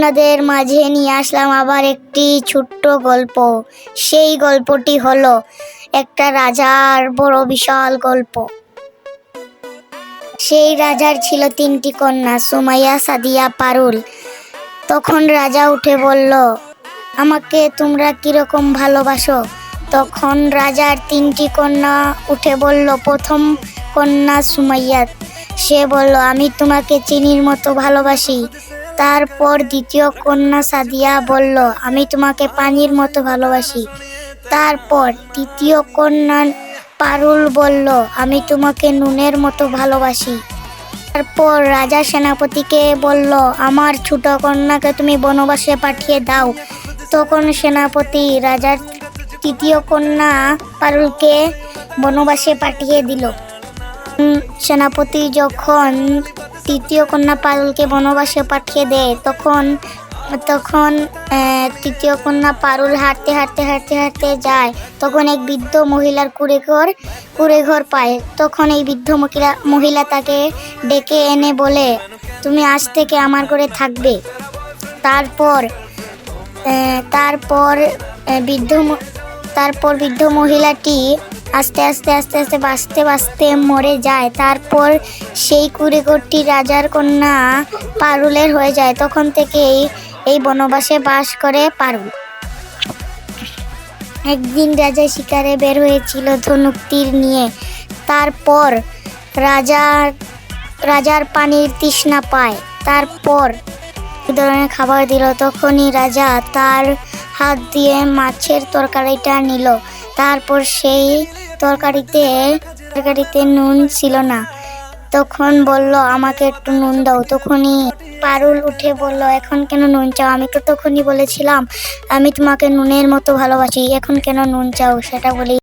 আপনাদের মাঝে নিয়ে আসলাম আবার একটি ছোট্ট গল্প। সেই গল্পটি হলো একটা রাজার বড় বিশাল গল্প। সেই রাজার ছিল 3টি কন্যা, সুমাইয়া, সাদিয়া, পারুল। তখন রাজা উঠে বলল, আমাকে তোমরা কিরকম ভালোবাসো? তখন রাজার 3টি কন্যা উঠে বলল, প্রথম কন্যা সুমাইয়া, সে বলল, আমি তোমাকে চিনির মতো ভালোবাসি। তারপর দ্বিতীয় কন্যা সাদিয়া বলল, আমি তোমাকে পানির মতো ভালোবাসি। তারপর তৃতীয় কন্যা পারুল বলল, আমি তোমাকে নুনের মতো ভালোবাসি। তারপর রাজা সেনাপতিকে বলল, আমার ছোট কন্যাকে তুমি বনবাসে পাঠিয়ে দাও। তখন সেনাপতি রাজার তৃতীয় কন্যা পারুলকে বনবাসে পাঠিয়ে দিল। সেনাপতি যখন তৃতীয় কন্যা পারুলকে বনবাসে পাঠিয়ে দেয়, তখন তৃতীয় কন্যা পারুল হাঁটতে হাঁটতে হাঁটতে হাঁটতে যায়। তখন এক বৃদ্ধ মহিলার কুঁড়েঘর পায়। তখন এই বৃদ্ধ মহিলা তাকে ডেকে এনে বলে, তুমি আজ থেকে আমার ঘরে থাকবে। তারপর বৃদ্ধ মহিলাটি আস্তে আস্তে আস্তে আস্তে বাঁচতে বাঁচতে মরে যায়। তারপর সেই কুঁড়েঘরটি রাজার কন্যা পারুলের হয়ে যায়। তখন থেকেই এই বনবাসে বাস করে পারুল। একদিন রাজা শিকারে বের হয়েছিল ধনুক তীর নিয়ে। তারপর রাজার পানির তৃষ্ণা পায়। তারপর ধরনের খাবার দিল। তখনই রাজা তার হাত দিয়ে মাছের তরকারিটা নিল। তারপর সেই তরকারিতে নুন ছিল না। তখন বলল, আমাকে একটু নুন দাও। তখনই পারুল উঠে বলল, এখন কেন নুন চাও? আমি তো তখনই বলেছিলাম আমি তোমাকে নুনের মতো ভালোবাসি, এখন কেন নুন চাও সেটা বলি।